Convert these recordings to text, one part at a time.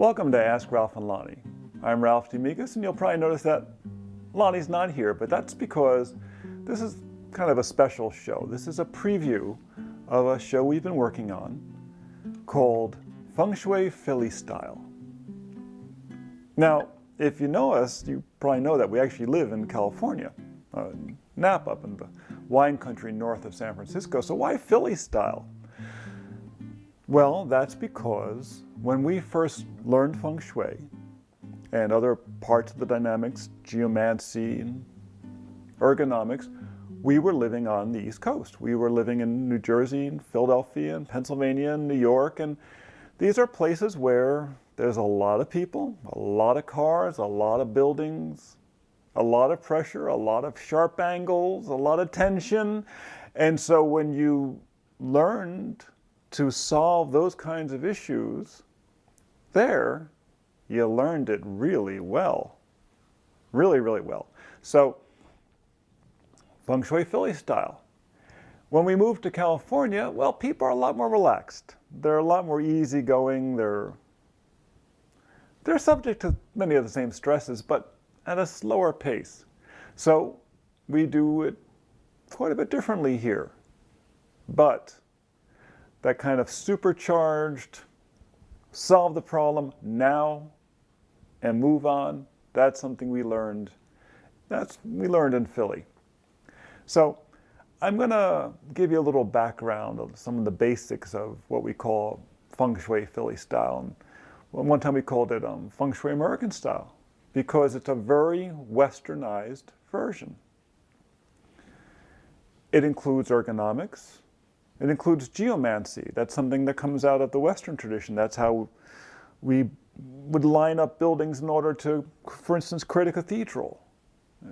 Welcome to Ask Ralph and Lahni. I'm Ralph D'Amigas, and you'll probably notice that Lahni's not here, but that's because this is kind of a special show. This is a preview of a show we've been working on called Feng Shui Philly Style. Now, if you know us, you probably know that we actually live in California, Napa, up in the wine country north of San Francisco. So why Philly style? Well, that's because when we first learned Feng Shui and other parts of the dynamics, geomancy and ergonomics, we were living on the East Coast. We were living in New Jersey and Philadelphia and Pennsylvania and New York, and these are places where there's a lot of people, a lot of cars, a lot of buildings, a lot of pressure, a lot of sharp angles, a lot of tension. And so when you learned to solve those kinds of issues there, you learned it really well. Really, really well. So, Feng Shui Philly style. When we moved to California, well, people are a lot more relaxed. They're a lot more easygoing. They're subject to many of the same stresses, but at a slower pace. So we do it quite a bit differently here. But that kind of supercharged, solve the problem now and move on, that's something we learned. We learned in Philly. So I'm going to give you a little background of some of the basics of what we call Feng Shui Philly style. And one time we called it Feng Shui American style because it's a very westernized version. It includes ergonomics. It includes geomancy. That's something that comes out of the Western tradition. That's how we would line up buildings in order to, for instance, create a cathedral.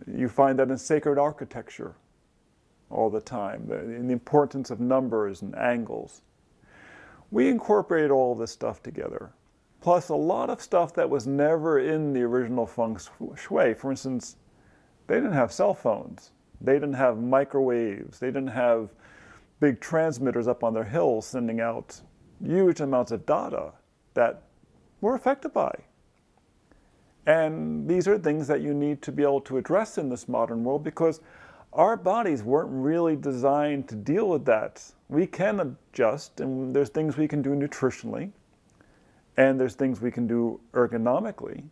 You find that in sacred architecture all the time, in the importance of numbers and angles. We incorporated all this stuff together, plus a lot of stuff that was never in the original Feng Shui. For instance, they didn't have cell phones. They didn't have microwaves. They didn't have big transmitters up on their hills sending out huge amounts of data that we're affected by. And these are things that you need to be able to address in this modern world because our bodies weren't really designed to deal with that. We can adjust, and there's things we can do nutritionally, and there's things we can do ergonomically,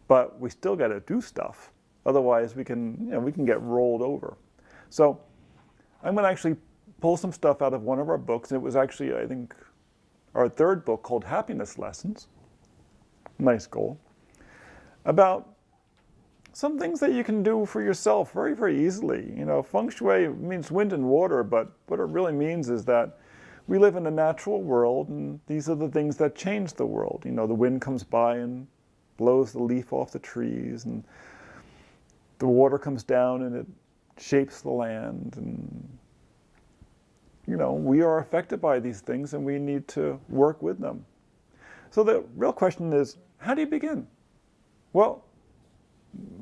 but we still got to do stuff. Otherwise, we can get rolled over. So I'm going to actually pull some stuff out of one of our books. It was actually, I think, our third book called Happiness Lessons. Nice goal. About some things that you can do for yourself very, very easily. You know, Feng Shui means wind and water, but what it really means is that we live in a natural world, and these are the things that change the world. You know, the wind comes by and blows the leaf off the trees, and the water comes down and it shapes the land, and you know, we are affected by these things and we need to work with them. So the real question is, how do you begin? Well,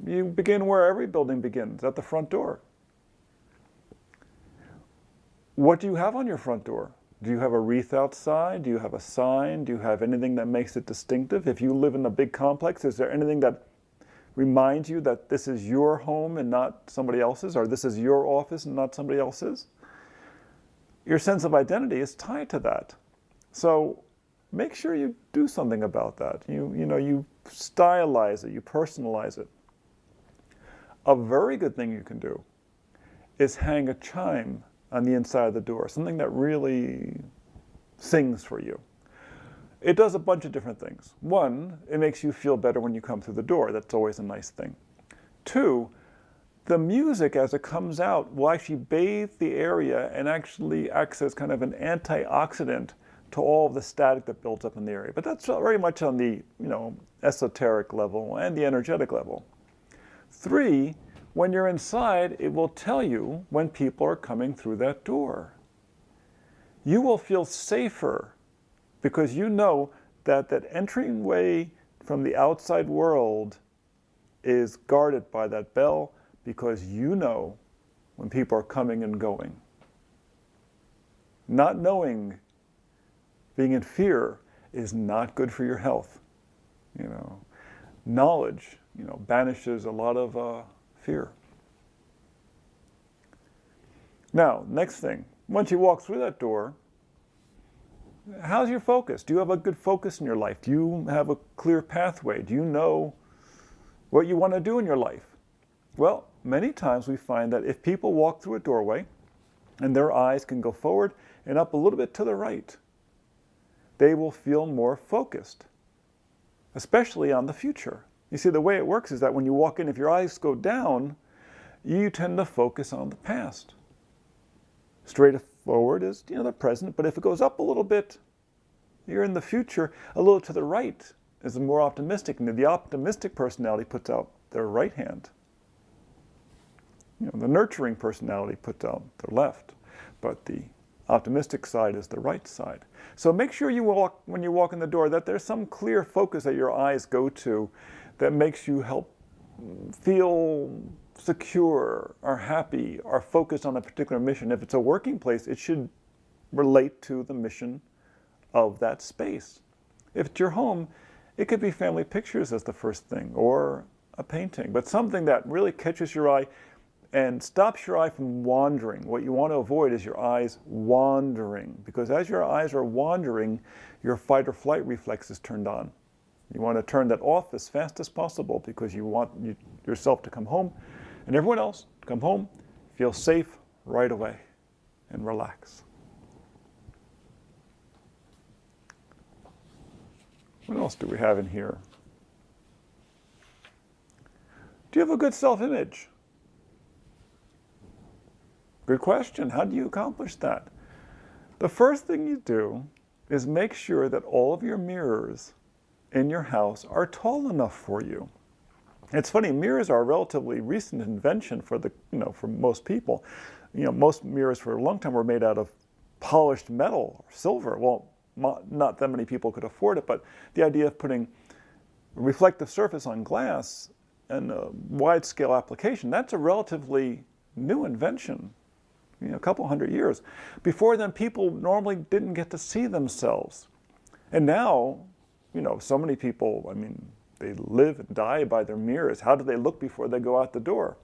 you begin where every building begins, at the front door. What do you have on your front door? Do you have a wreath outside? Do you have a sign? Do you have anything that makes it distinctive? If you live in a big complex, is there anything that reminds you that this is your home and not somebody else's, or this is your office and not somebody else's? Your sense of identity is tied to that. So make sure you do something about that. You stylize it, you personalize it. A very good thing you can do is hang a chime on the inside of the door, something that really sings for you. It does a bunch of different things. One, it makes you feel better when you come through the door. That's always a nice thing. Two, the music as it comes out will actually bathe the area and actually acts as kind of an antioxidant to all of the static that builds up in the area. But that's very much on the esoteric level and the energetic level. Three, when you're inside, it will tell you when people are coming through that door. You will feel safer because you know that that entryway from the outside world is guarded by that bell, because you know when people are coming and going. Not knowing, being in fear, is not good for your health. You know, knowledge, banishes a lot of fear. Now, next thing, once you walk through that door, how's your focus? Do you have a good focus in your life? Do you have a clear pathway? Do you know what you want to do in your life? Well, many times we find that if people walk through a doorway and their eyes can go forward and up a little bit to the right, they will feel more focused, especially on the future. You see, the way it works is that when you walk in, if your eyes go down, you tend to focus on the past. Straight forward is, the present, but if it goes up a little bit, you're in the future. A little to the right is more optimistic, and the optimistic personality puts out their right hand. The nurturing personality puts out their left, but the optimistic side is the right side. So make sure when you walk in the door, that there's some clear focus that your eyes go to that makes you feel secure, or happy, or focused on a particular mission. If it's a working place, it should relate to the mission of that space. If it's your home, it could be family pictures as the first thing, or a painting, but something that really catches your eye and stops your eye from wandering. What you want to avoid is your eyes wandering, because as your eyes are wandering, your fight or flight reflex is turned on. You want to turn that off as fast as possible, because you want yourself to come home and everyone else to come home, feel safe right away, and relax. What else do we have in here? Do you have a good self-image? Good question. How do you accomplish that? The first thing you do is make sure that all of your mirrors in your house are tall enough for you. It's funny, mirrors are a relatively recent invention for most people. Most mirrors for a long time were made out of polished metal or silver. Well, not that many people could afford it, but the idea of putting a reflective surface on glass and a wide-scale application, that's a relatively new invention, a couple hundred years. Before then, people normally didn't get to see themselves. And now, so many people, they live and die by their mirrors. How do they look before they go out the door?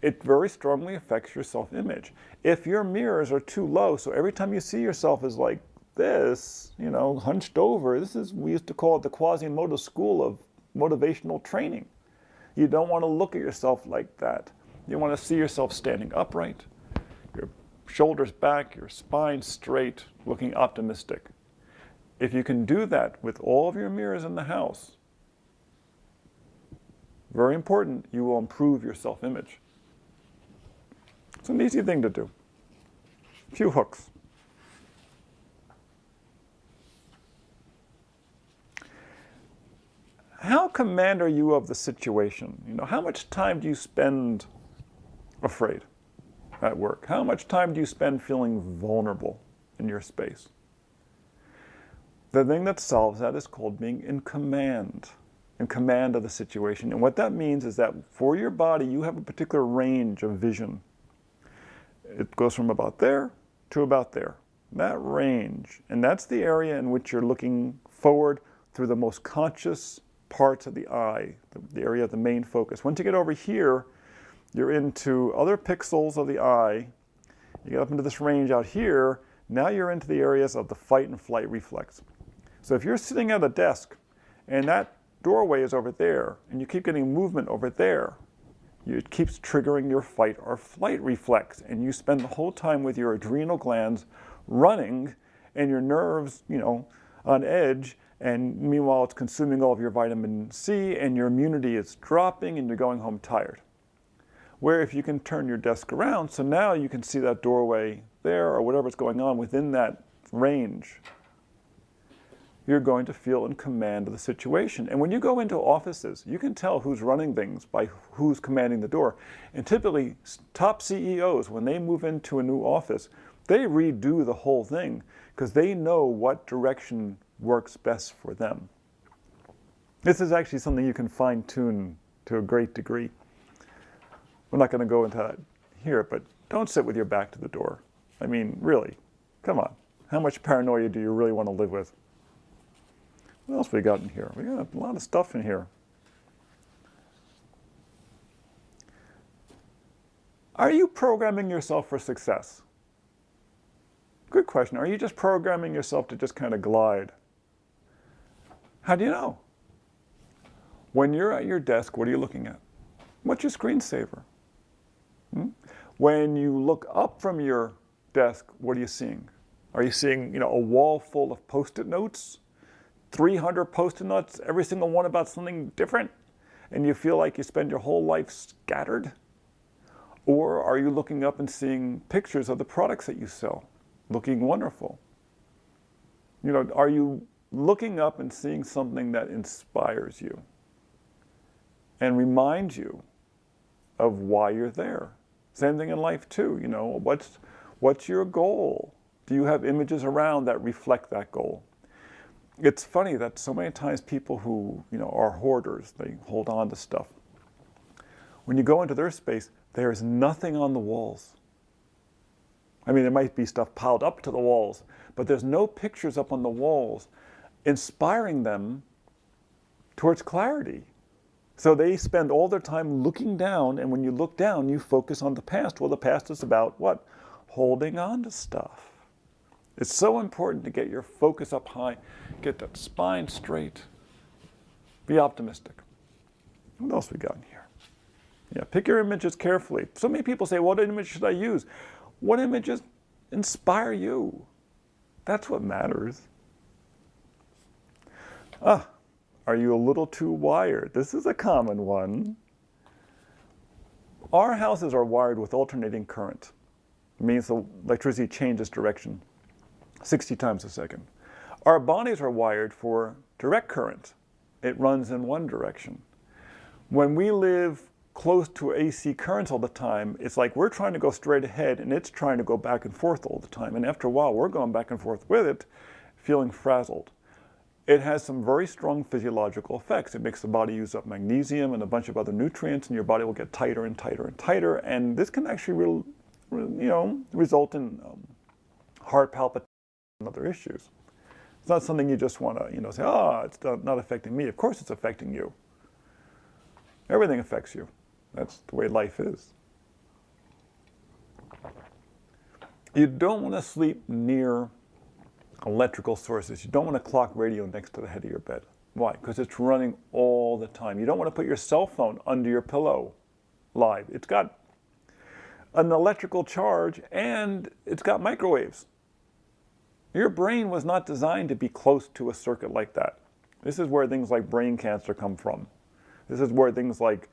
It very strongly affects your self-image. If your mirrors are too low, so every time you see yourself is like this, hunched over, we used to call it the Quasimodo school of motivational training. You don't want to look at yourself like that. You want to see yourself standing upright, your shoulders back, your spine straight, looking optimistic. If you can do that with all of your mirrors in the house, very important, you will improve your self-image. It's an easy thing to do. A few hooks. How command are you of the situation? How much time do you spend afraid at work? How much time do you spend feeling vulnerable in your space? The thing that solves that is called being in command of the situation. And what that means is that for your body, you have a particular range of vision. It goes from about there to about there. That range. And that's the area in which you're looking forward through the most conscious parts of the eye, the area of the main focus. Once you get over here, you're into other pixels of the eye. You get up into this range out here, now you're into the areas of the fight and flight reflex. So if you're sitting at a desk and that doorway is over there, and you keep getting movement over there, it keeps triggering your fight or flight reflex, and you spend the whole time with your adrenal glands running and your nerves, on edge, and meanwhile it's consuming all of your vitamin C and your immunity is dropping and you're going home tired. Where if you can turn your desk around, so now you can see that doorway there or whatever's going on within that range, you're going to feel in command of the situation. And when you go into offices, you can tell who's running things by who's commanding the door. And typically, top CEOs, when they move into a new office, they redo the whole thing because they know what direction works best for them. This is actually something you can fine-tune to a great degree. We're not going to go into that here, but don't sit with your back to the door. Really, come on. How much paranoia do you really want to live with? What else we got in here? We got a lot of stuff in here. Are you programming yourself for success? Good question. Are you just programming yourself to just kind of glide? How do you know? When you're at your desk, what are you looking at? What's your screensaver? When you look up from your desk, what are you seeing? Are you seeing, a wall full of Post-it notes? 300 Post-it notes, every single one about something different? And you feel like you spend your whole life scattered? Or are you looking up and seeing pictures of the products that you sell, looking wonderful? Are you looking up and seeing something that inspires you and reminds you of why you're there? Same thing in life too. What's your goal? Do you have images around that reflect that goal? It's funny that so many times people who are hoarders, they hold on to stuff. When you go into their space, there is nothing on the walls. I mean, there might be stuff piled up to the walls, but there's no pictures up on the walls inspiring them towards clarity. So they spend all their time looking down, and when you look down, you focus on the past. Well, the past is about what? Holding on to stuff. It's so important to get your focus up high, get that spine straight, be optimistic. What else we got in here? Yeah, pick your images carefully. So many people say, what image should I use? What images inspire you? That's what matters. Are you a little too wired? This is a common one. Our houses are wired with alternating current. It means the electricity changes direction 60 times a second. Our bodies are wired for direct current. It runs in one direction. When we live close to AC currents all the time, it's like we're trying to go straight ahead and it's trying to go back and forth all the time. And after a while, we're going back and forth with it, feeling frazzled. It has some very strong physiological effects. It makes the body use up magnesium and a bunch of other nutrients, and your body will get tighter and tighter and tighter. And this can actually, result in heart palpitations and other issues. It's not something you just want to, say, it's not affecting me. Of course it's affecting you. Everything affects you. That's the way life is. You don't want to sleep near electrical sources. You don't want a clock radio next to the head of your bed. Why? Because it's running all the time. You don't want to put your cell phone under your pillow live. It's got an electrical charge and it's got microwaves. Your brain was not designed to be close to a circuit like that. This is where things like brain cancer come from. This is where things like,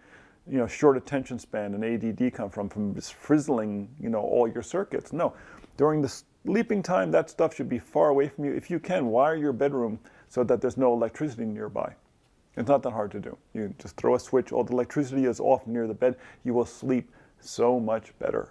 short attention span and ADD come from just frizzling, all your circuits. No, during the sleeping time, that stuff should be far away from you. If you can, wire your bedroom so that there's no electricity nearby. It's not that hard to do. You just throw a switch, all the electricity is off near the bed, you will sleep so much better.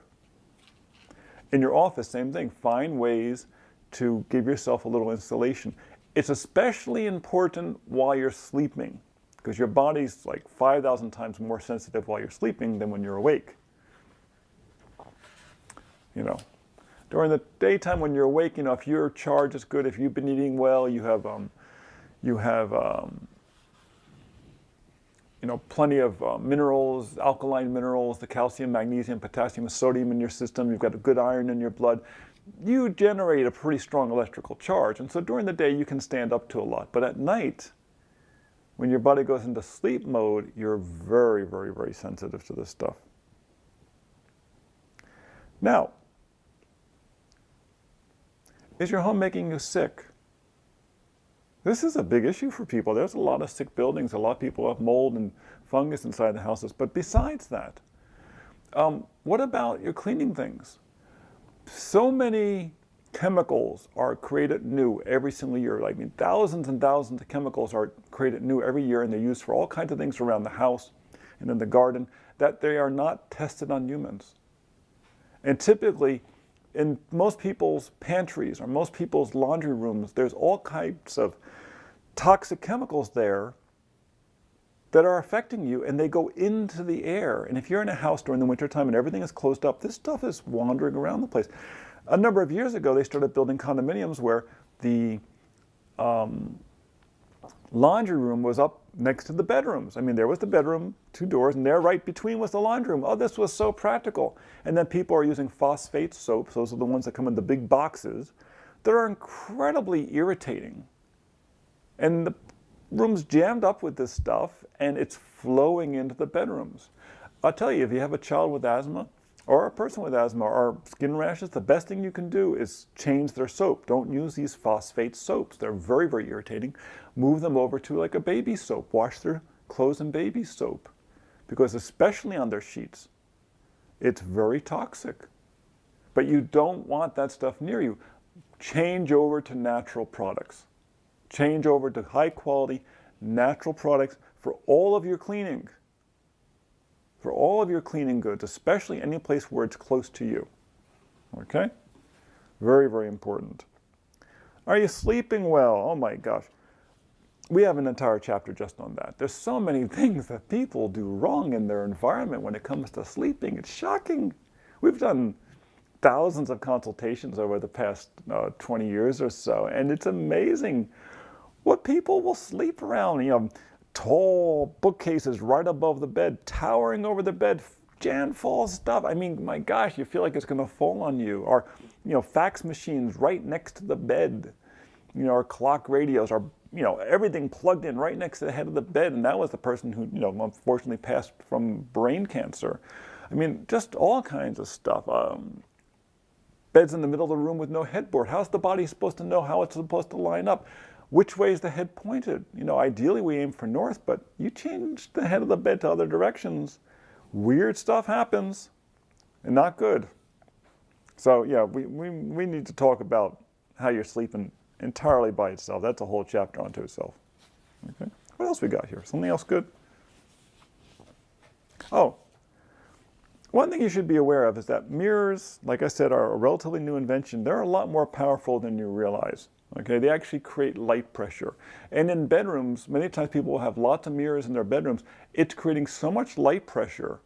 In your office, same thing. Find ways to give yourself a little insulation. It's especially important while you're sleeping, because your body's like 5,000 times more sensitive while you're sleeping than when you're awake. During the daytime when you're awake, if your charge is good, if you've been eating well, you have plenty of minerals, alkaline minerals, the calcium, magnesium, potassium, sodium in your system. You've got a good iron in your blood. You generate a pretty strong electrical charge. And so during the day, you can stand up to a lot. But at night, when your body goes into sleep mode, you're very, very, very sensitive to this stuff. Now, is your home making you sick? This is a big issue for people. There's a lot of sick buildings. A lot of people have mold and fungus inside the houses. But besides that, what about your cleaning things? So many chemicals are created new every single year. Thousands and thousands of chemicals are created new every year, and they're used for all kinds of things around the house and in the garden that they are not tested on humans. And typically, in most people's pantries or most people's laundry rooms, there's all kinds of toxic chemicals there that are affecting you, and they go into the air. And if you're in a house during the wintertime and everything is closed up, this stuff is wandering around the place. A number of years ago, they started building condominiums where the Laundry room was up next to the bedrooms. I mean, there was the bedroom, 2 doors, and there right between was the laundry room. Oh, this was so practical. And then people are using phosphate soaps. Those are the ones that come in the big boxes. That are incredibly irritating. And the room's jammed up with this stuff, and it's flowing into the bedrooms. I'll tell you, if you have a child with asthma, or a person with asthma or skin rashes, the best thing you can do is change their soap. Don't use these phosphate soaps. They're very, very irritating. Move them over to like a baby soap. Wash their clothes in baby soap. Because especially on their sheets, it's very toxic. But you don't want that stuff near you. Change over to natural products. Change over to high quality, natural products for all of your cleaning. For all of your cleaning goods, especially any place where it's close to you. Okay? Very, very important. Are you sleeping well? Oh my gosh. We have an entire chapter just on that. There's so many things that people do wrong in their environment when it comes to sleeping. It's shocking. We've done thousands of consultations over the past 20 years or so, and it's amazing what people will sleep around. You know, tall bookcases right above the bed, towering over the bed, Jan fall stuff. I mean, my gosh, you feel like it's going to fall on you. Or, you know, fax machines right next to the bed. You know, our clock radios, our, you know, everything plugged in right next to the head of the bed. And that was the person who, you know, unfortunately passed from brain cancer. I mean, just all kinds of stuff. Beds in the middle of the room with no headboard. How's the body supposed to know how it's supposed to line up? Which way is the head pointed? You know, ideally we aim for north, but you change the head of the bed to other directions. Weird stuff happens, and not good. So yeah, we need to talk about how you're sleeping entirely by itself. That's a whole chapter unto itself. Okay. What else we got here? Something else good? Oh, one thing you should be aware of is that mirrors, like I said, are a relatively new invention. They're a lot more powerful than you realize. Okay, they actually create light pressure. And in bedrooms, many times people will have lots of mirrors in their bedrooms. It's creating so much light pressure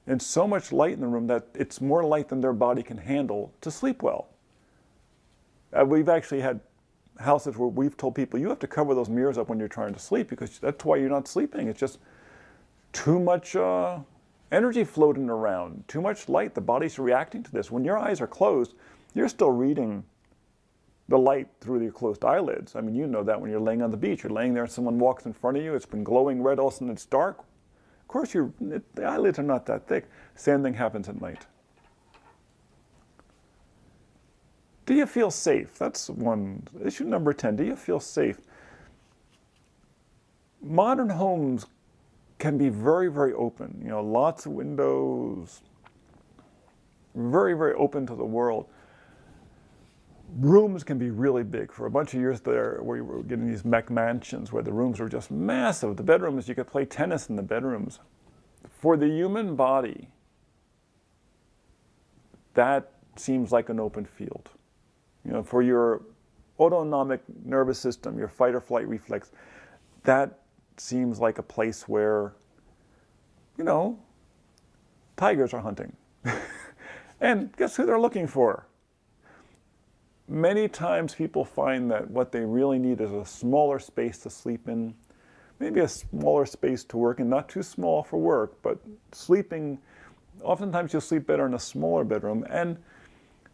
and so much light in the room that it's more light than their body can handle to sleep well. We've actually had houses where we've told people, you have to cover those mirrors up when you're trying to sleep because that's why you're not sleeping. It's just too much energy floating around, too much light. The body's reacting to this. When your eyes are closed, you're still reading the light through your closed eyelids. I mean, you know that when you're laying on the beach. You're laying there and someone walks in front of you. It's been glowing red, all of a sudden it's dark. Of course, the eyelids are not that thick. Same thing happens at night. Do you feel safe? That's one. Issue number 10. Do you feel safe? Modern homes can be very, very open. You know, lots of windows, very, very open to the world. Rooms can be really big. For a bunch of years there, we were getting these mech mansions where the rooms were just massive. The bedrooms, you could play tennis in the bedrooms. For the human body, that seems like an open field. You know, for your autonomic nervous system, your fight or flight reflex, that seems like a place where, you know, tigers are hunting. And guess who they're looking for? Many times people find that what they really need is a smaller space to sleep in, maybe a smaller space to work in, not too small for work, but sleeping, oftentimes you'll sleep better in a smaller bedroom. And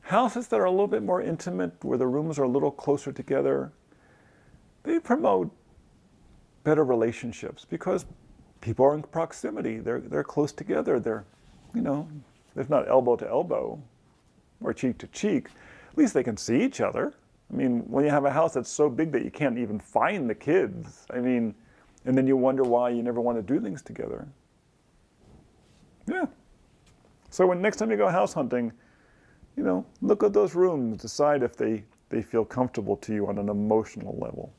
houses that are a little bit more intimate, where the rooms are a little closer together, they promote better relationships because people are in proximity. They're close together. They're, you know, if not elbow to elbow or cheek to cheek, at least they can see each other. I mean, when you have a house that's so big that you can't even find the kids, I mean, and then you wonder why you never want to do things together. Yeah. So when next time you go house hunting, you know, look at those rooms, decide if they feel comfortable to you on an emotional level.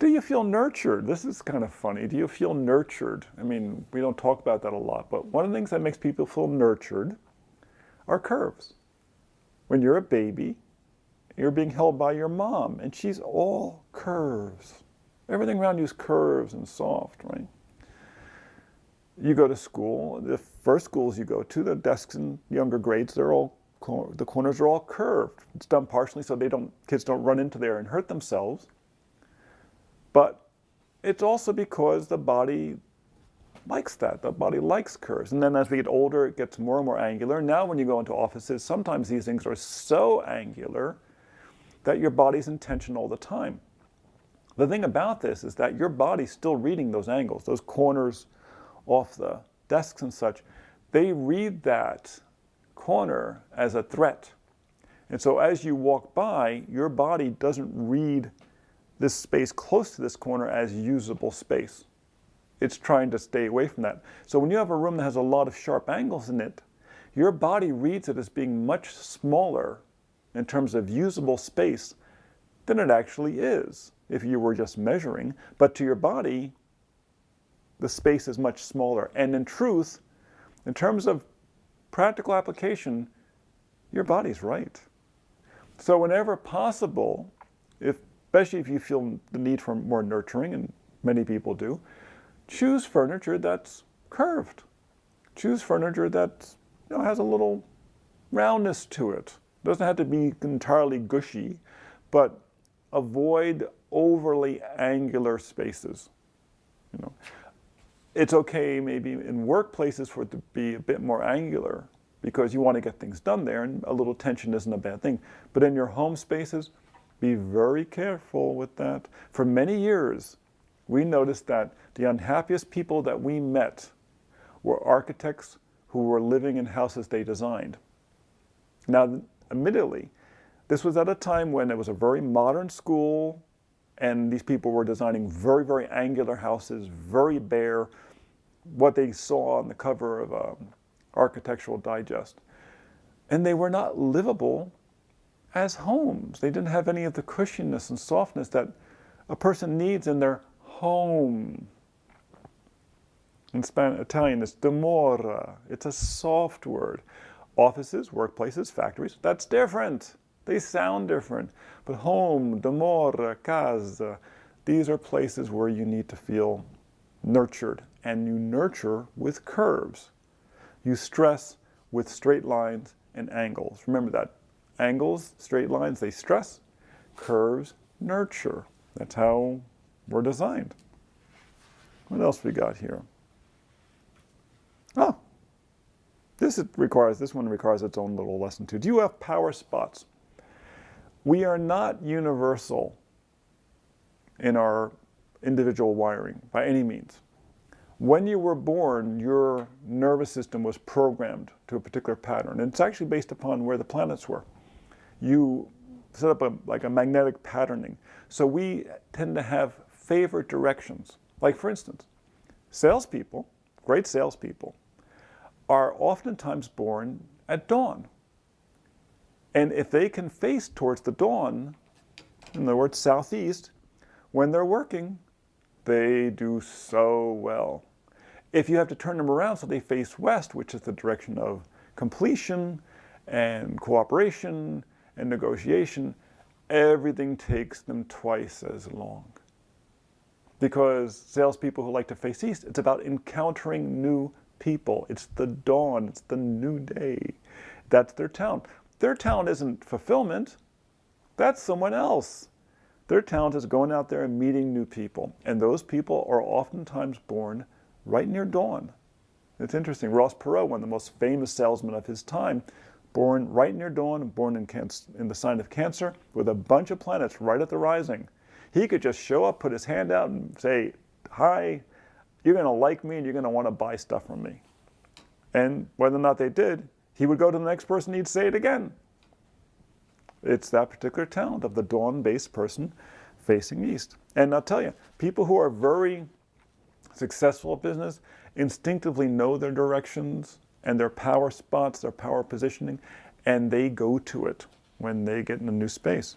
Do you feel nurtured? This is kind of funny. Do you feel nurtured? I mean, we don't talk about that a lot, but one of the things that makes people feel nurtured are curves. When you're a baby, you're being held by your mom, and she's all curves. Everything around you is curves and soft, right? You go to school, the first schools you go to, the desks in younger grades, they're all, the corners are all curved. It's done partially so kids don't run into there and hurt themselves. But it's also because the body likes that. The body likes curves. And then as we get older, it gets more and more angular. Now when you go into offices, sometimes these things are so angular that your body's in tension all the time. The thing about this is that your body's still reading those angles, those corners off the desks and such. They read that corner as a threat. And so as you walk by, your body doesn't read this space close to this corner as usable space. It's trying to stay away from that. So when you have a room that has a lot of sharp angles in it, your body reads it as being much smaller in terms of usable space than it actually is if you were just measuring. But to your body, the space is much smaller. And in truth, in terms of practical application, your body's right. So whenever possible, especially if you feel the need for more nurturing, and many people do, choose furniture that's curved. Choose furniture that has a little roundness to it. Doesn't have to be entirely gushy, but avoid overly angular spaces. It's okay maybe in workplaces for it to be a bit more angular because you want to get things done there, and a little tension isn't a bad thing. But in your home spaces, be very careful with that. For many years, we noticed that the unhappiest people that we met were architects who were living in houses they designed. Now, admittedly, this was at a time when it was a very modern school, and these people were designing very, very angular houses, very bare, what they saw on the cover of Architectural Digest. And they were not livable as homes. They didn't have any of the cushiness and softness that a person needs in their home. In Italian, it's dimora. It's a soft word. Offices, workplaces, factories, that's different. They sound different. But home, dimora, casa, these are places where you need to feel nurtured. And you nurture with curves. You stress with straight lines and angles. Remember that. Angles, straight lines, they stress. Curves, nurture. That's how we're designed. What else we got here? Oh, this one requires its own little lesson too. Do you have power spots? We are not universal in our individual wiring by any means. When you were born, your nervous system was programmed to a particular pattern. And it's actually based upon where the planets were. You set up like a magnetic patterning. So we tend to have favorite directions. Like for instance, salespeople, great salespeople, are oftentimes born at dawn. And if they can face towards the dawn, in other words, southeast, when they're working, they do so well. If you have to turn them around so they face west, which is the direction of completion and cooperation and negotiation, everything takes them twice as long. Because salespeople who like to face east, it's about encountering new people. It's the dawn, it's the new day. That's their talent. Their talent isn't fulfillment, that's someone else. Their talent is going out there and meeting new people. And those people are oftentimes born right near dawn. It's interesting. Ross Perot, one of the most famous salesmen of his time, born right near dawn, born in the sign of Cancer, with a bunch of planets right at the rising. He could just show up, put his hand out, and say, "Hi, you're going to like me, and you're going to want to buy stuff from me." And whether or not they did, he would go to the next person, he'd say it again. It's that particular talent of the dawn-based person facing east. And I'll tell you, people who are very successful at business instinctively know their directions and their power spots, their power positioning, and they go to it when they get in a new space.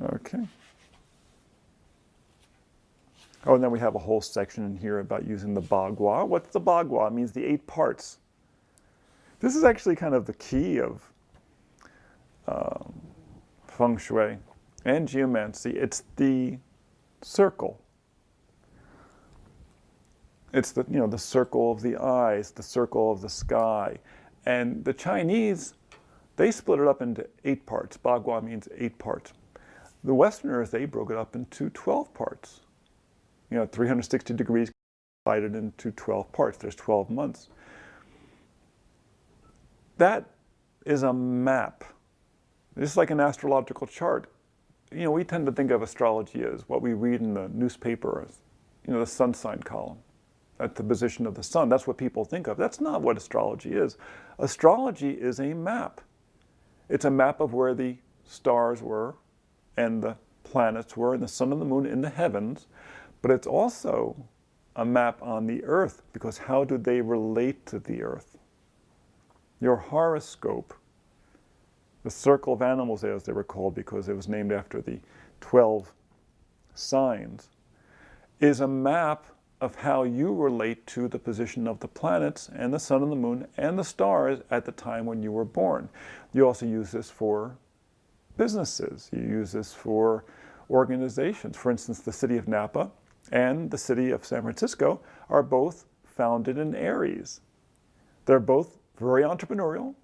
Okay. Oh, and then we have a whole section in here about using the bagua. What's the bagua? It means the 8 parts. This is actually kind of the key of Feng Shui and geomancy. It's the circle. It's the circle of the eyes, the circle of the sky. And the Chinese, they split it up into 8 parts. Bagua means 8 parts. The Westerners, they broke it up into 12 parts. 360 degrees divided into 12 parts. There's 12 months. That is a map. It's like an astrological chart. We tend to think of astrology as what we read in the newspaper as, the sun sign column. At the position of the sun. That's what people think of. That's not what astrology is. Astrology is a map. It's a map of where the stars were and the planets were and the sun and the moon in the heavens. But it's also a map on the earth, because how do they relate to the earth? Your horoscope, the circle of animals, as they were called because it was named after the 12 signs, is a map of how you relate to the position of the planets and the sun and the moon and the stars at the time when you were born. You also use this for businesses. You use this for organizations. For instance, the city of Napa and the city of San Francisco are both founded in Aries. They're both very entrepreneurial.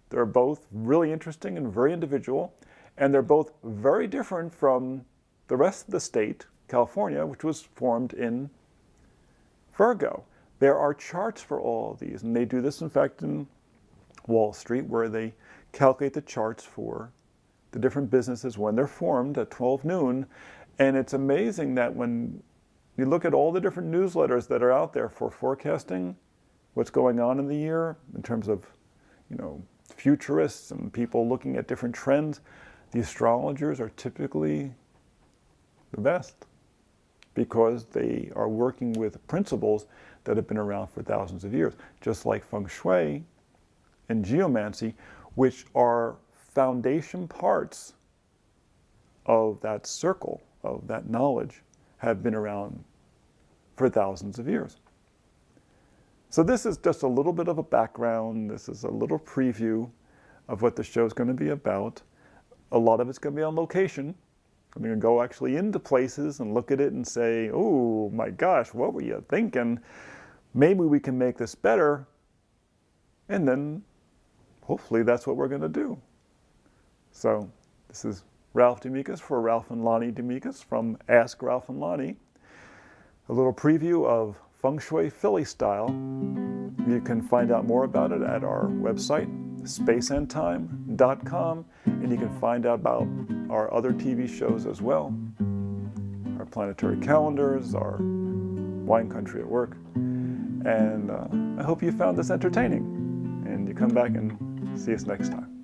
They're both really interesting and very individual. And they're both very different from the rest of the state, California, which was formed in Virgo. There are charts for all of these, and they do this, in fact, in Wall Street, where they calculate the charts for the different businesses when they're formed at 12 noon. And it's amazing that when you look at all the different newsletters that are out there for forecasting what's going on in the year, in terms of, futurists and people looking at different trends, the astrologers are typically the best, because they are working with principles that have been around for thousands of years, just like Feng Shui and geomancy, which are foundation parts of that circle, of that knowledge, have been around for thousands of years. So this is just a little bit of a background. This is a little preview of what the show is going to be about. A lot of it's going to be on location. I'm going to go actually into places and look at it and say, oh my gosh, what were you thinking? Maybe we can make this better. And then hopefully that's what we're going to do. So this is Ralph Demikas for Ralph and Lahni Demikas from Ask Ralph and Lahni. A little preview of Feng Shui Philly style. You can find out more about it at our website, spaceandtime.com, and you can find out about our other TV shows as well, our planetary calendars, our Wine Country at Work. And I hope you found this entertaining, and you come back and see us next time.